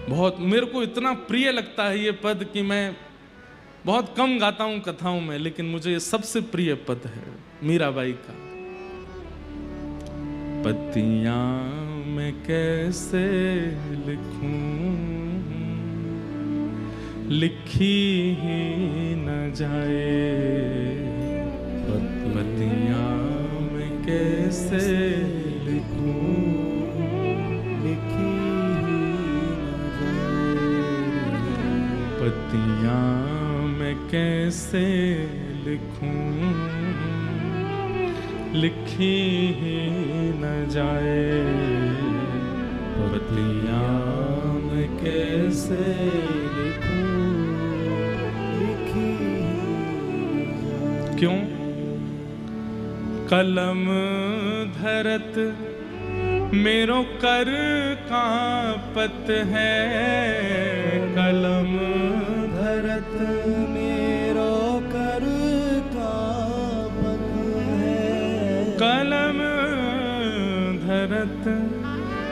बहुत मेरे को इतना प्रिय लगता है ये पद कि मैं बहुत कम गाता हूं कथाओं में, लेकिन मुझे ये सबसे प्रिय पद है मीराबाई का। पत्तियां मैं कैसे लिखूं, लिखी ही न जाए। पत्तियां मैं कैसे लिखूं, लिखी पत्तियां मैं कैसे लिखूं, लिखी ही न जाए। पत्तियां मैं कैसे लिखूं, लिखी क्यों? कलम धरत मेरो कर कांपत है, कलम धरत मेरो कर कांपत है। कलम धरत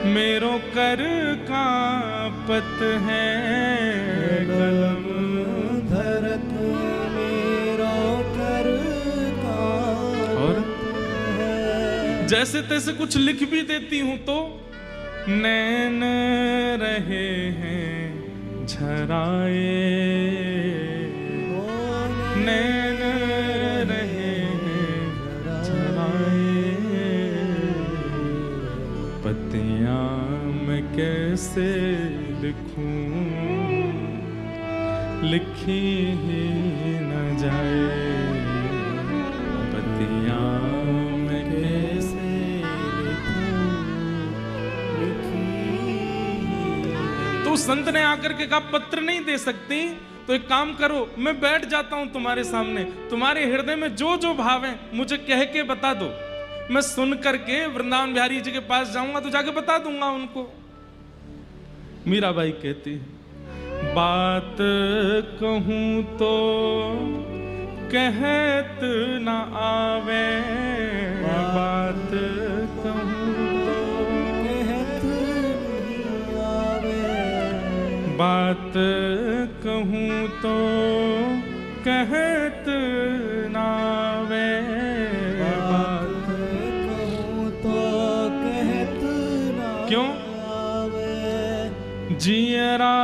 मेरो कर कांपत है, कलम धरत मेरो कर कांपत है। जैसे तैसे कुछ लिख भी देती हूं तो नैन रहे हैं झराए, नैन रहे हैं झराए। पत्तियां मैं कैसे लिखूं, लिखी ही न जाए। पत्तियां मैं कैसे लिखूं, तो संत ने आकर के कहा पत्र नहीं दे सकती तो एक काम करो, मैं बैठ जाता हूं तुम्हारे सामने, तुम्हारे हृदय में जो जो भाव है मुझे कह के बता दो, मैं सुन करके वृंदावन बिहारी जी के पास जाऊंगा तो जाके बता दूंगा उनको। मीराबाई कहती है बात कहूं तो कहत न आवे, बात कहूं बात कहूं तो कहत नावे, बात कहूं तो कहत नावे। क्यों? जियरा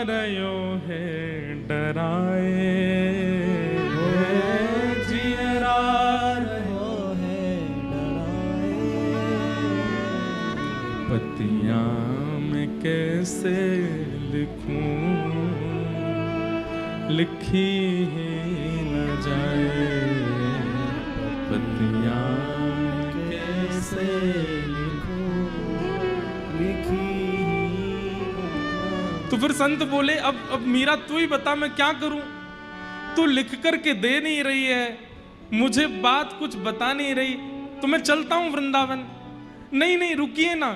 रयो है डराए, जियरा रयो है डराए। पत्तियां मैं कैसे लिखूं, लिखी ही न जाए। पत्तियां कैसे लिखूं, लिखी ही न जाए। तो फिर संत बोले अब मीरा तू ही बता मैं क्या करूं, तू लिख करके दे नहीं रही है, मुझे बात कुछ बता नहीं रही, तो मैं चलता हूं वृंदावन। नहीं नहीं रुकिए ना,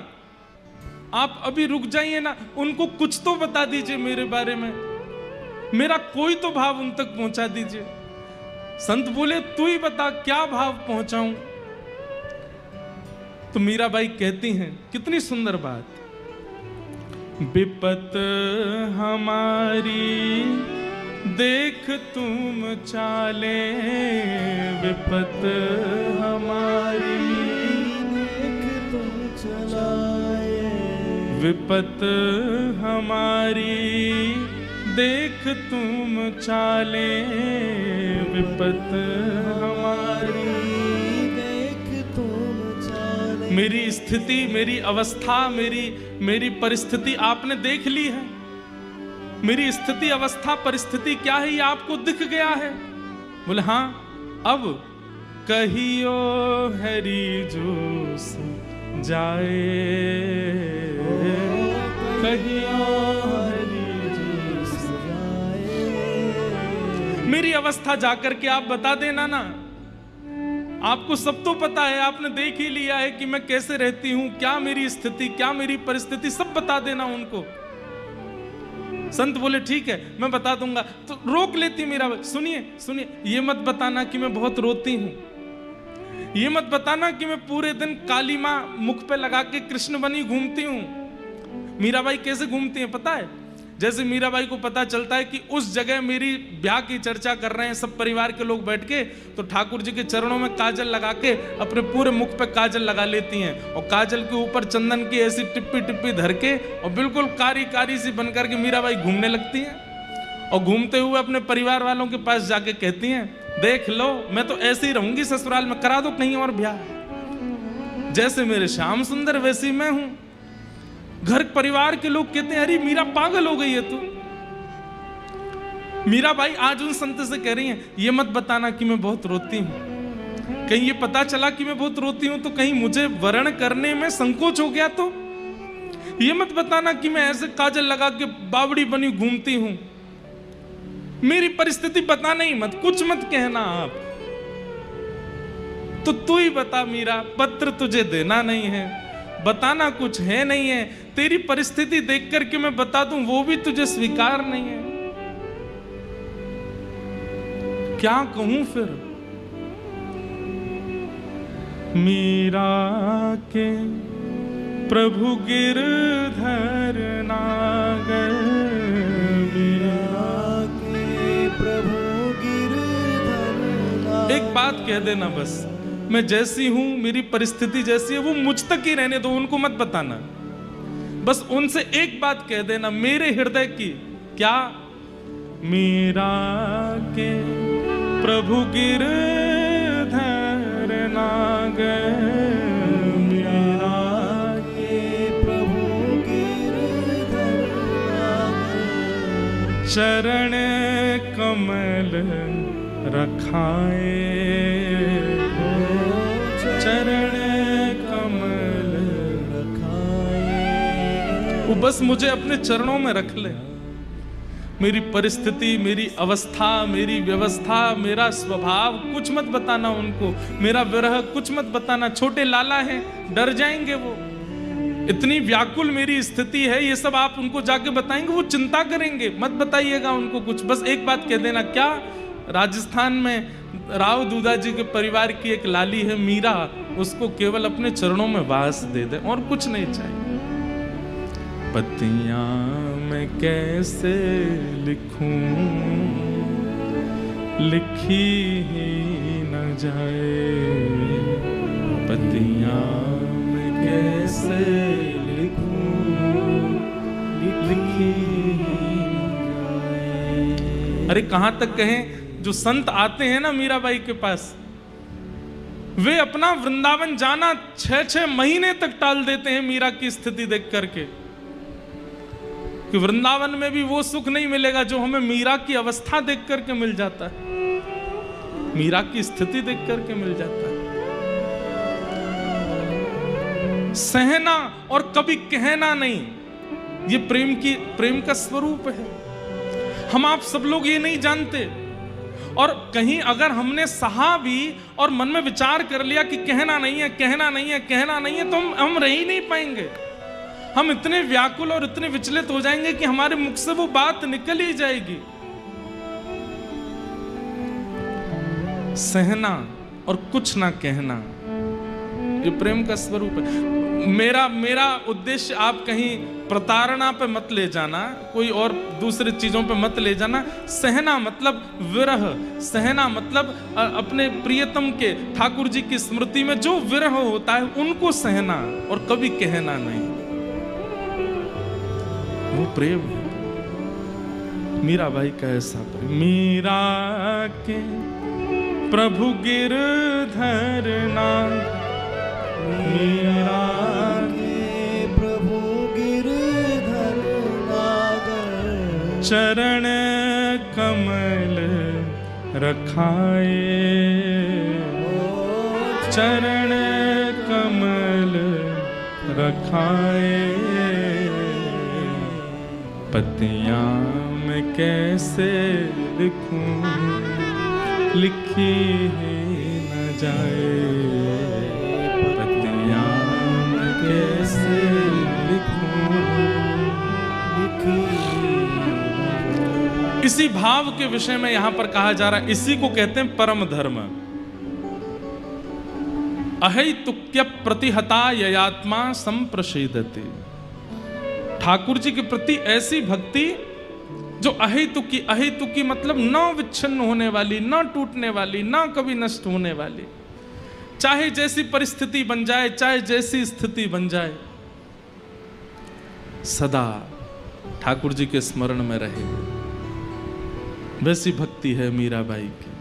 आप अभी रुक जाइए ना, उनको कुछ तो बता दीजिए मेरे बारे में, मेरा कोई तो भाव उन तक पहुंचा दीजिए। संत बोले तू ही बता क्या भाव पहुंचाऊं। तो मीराबाई कहती हैं कितनी सुंदर बात, विपत हमारी देख तुम चाले, विपत हमारी देख तुम चलाए। विपत हमारी देख तुम चाले, विपत हमारी देख तुम चाले। मेरी स्थिति, मेरी अवस्था, मेरी परिस्थिति आपने देख ली है। मेरी स्थिति, अवस्था, परिस्थिति क्या है ये आपको दिख गया है। बोले हाँ, अब कहियो हरि जो जाए, कहियो हरि जो जाए। मेरी अवस्था जाकर के आप बता देना ना, आपको सब तो पता है, आपने देख ही लिया है कि मैं कैसे रहती हूं, क्या मेरी स्थिति, क्या मेरी परिस्थिति, सब बता देना उनको। संत बोले ठीक है मैं बता दूंगा। तो रोक लेती मीरा, सुनिए सुनिए, ये मत बताना कि मैं बहुत रोती हूं, ये मत बताना कि मैं पूरे दिन काली मां मुख पे लगा के कृष्ण बनी घूमती हूं। मीराबाई कैसे घूमती हैं पता है? जैसे मीराबाई को पता चलता है कि उस जगह मेरी ब्याह की चर्चा कर रहे हैं सब परिवार के लोग बैठ के, तो ठाकुर जी के चरणों में काजल लगा के अपने पूरे मुख पे काजल लगा लेती हैं और काजल के ऊपर चंदन की ऐसी टिप्पी टिप्पी धर के और बिल्कुल कारी कारी सी बनकर के मीराबाई घूमने लगती हैं। और घूमते हुए अपने परिवार वालों के पास जाके कहती हैं, देख लो मैं तो ऐसे ही रहूंगी ससुराल में, करा दो कहीं और ब्याह। जैसे मेरे श्याम सुंदर वैसी मैं हूं। घर परिवार के लोग कहते हैं, अरे मीरा पागल हो गई है तू। मीराबाई आज उन संत से कह रही हैं, ये मत बताना कि मैं बहुत रोती हूं। कहीं ये पता चला कि मैं बहुत रोती हूं तो कहीं मुझे वर्ण करने में संकोच हो गया तो। ये मत बताना कि मैं ऐसे काजल लगा के बावड़ी बनी घूमती हूं। मेरी परिस्थिति बताना ही मत, कुछ मत कहना आप। तो तू ही बता मीरा, पत्र तुझे देना नहीं है, बताना कुछ है नहीं है। तेरी परिस्थिति देख करके मैं बता दूं वो भी तुझे स्वीकार नहीं है। क्या कहूं फिर? मीरा के प्रभु गिरधर नागर, मीरा के प्रभु गिरधर नागर। एक बात कह देना बस, मैं जैसी हूं, मेरी परिस्थिति जैसी है वो मुझ तक ही रहने दो, उनको मत बताना। बस उनसे एक बात कह देना मेरे हृदय की। क्या? मीरा के प्रभु गिरधर नागर, मीरा के प्रभु गिरधर नागर, चरण कमल रखाए, चरण कमल रखाए। वो बस मुझे अपने चरणों में रख ले। मेरी परिस्थिति, मेरी अवस्था, मेरी व्यवस्था, मेरा स्वभाव कुछ मत बताना उनको। मेरा विरह कुछ मत बताना। छोटे लाला हैं, डर जाएंगे वो। इतनी व्याकुल मेरी स्थिति है, ये सब आप उनको जाके बताएंगे वो चिंता करेंगे। मत बताइएगा उनको कुछ। बस एक बात कह देना, क्या? राजस्थान में राव दूधा जी के परिवार की एक लाली है मीरा, उसको केवल अपने चरणों में वास दे दे और कुछ नहीं चाहिए। पतियां मैं कैसे लिखूं, लिखी ही न जाए। पतियां मैं कैसे लिखूं, लिखी ही न जाए। अरे कहां तक कहें, जो संत आते हैं ना मीराबाई के पास, वे अपना वृंदावन जाना 6-6 महीने तक टाल देते हैं मीरा की स्थिति देख करके, कि वृंदावन में भी वो सुख नहीं मिलेगा जो हमें मीरा की अवस्था देख करके मिल जाता है, मीरा की स्थिति देख करके मिल जाता है। सहना और कभी कहना नहीं, ये प्रेम का स्वरूप है। हम आप सब लोग ये नहीं जानते। और कहीं अगर हमने सहा भी और मन में विचार कर लिया कि कहना नहीं है, कहना नहीं है, कहना नहीं है, तो हम रह ही नहीं पाएंगे। हम इतने व्याकुल और इतने विचलित हो जाएंगे कि हमारे मुख से वो बात निकल ही जाएगी। सहना और कुछ ना कहना, ये प्रेम का स्वरूप है। मेरा उद्देश्य आप कहीं प्रताड़ना पे मत ले जाना, कोई और दूसरी चीजों पे मत ले जाना। सहना मतलब विरह, सहना मतलब अपने प्रियतम के, ठाकुर जी की स्मृति में जो विरह होता है उनको सहना, और कभी कहना नहीं। वो प्रेम है मीराबाई का, ऐसा प्रेम। मीरा के प्रभु गिरधर नागर, मीरा के प्रभु गिरधर नागर, चरण कमल रखाए, चरण कमल रखाए। पतियां मैं कैसे लिखूं, लिखी ही न जाए। कैसे लिखूं, इसी भाव के विषय में यहां पर कहा जा रहा है। इसी को कहते हैं परम धर्म। अहैतुक्य प्रतिहता ययात्मा संप्रषेदते। ठाकुर जी के प्रति ऐसी भक्ति जो अहेतुकी मतलब न विच्छिन्न होने वाली, न टूटने वाली, न कभी नष्ट होने वाली, चाहे जैसी परिस्थिति बन जाए, चाहे जैसी स्थिति बन जाए, सदा ठाकुर जी के स्मरण में रहे। वैसी भक्ति है मीराबाई की।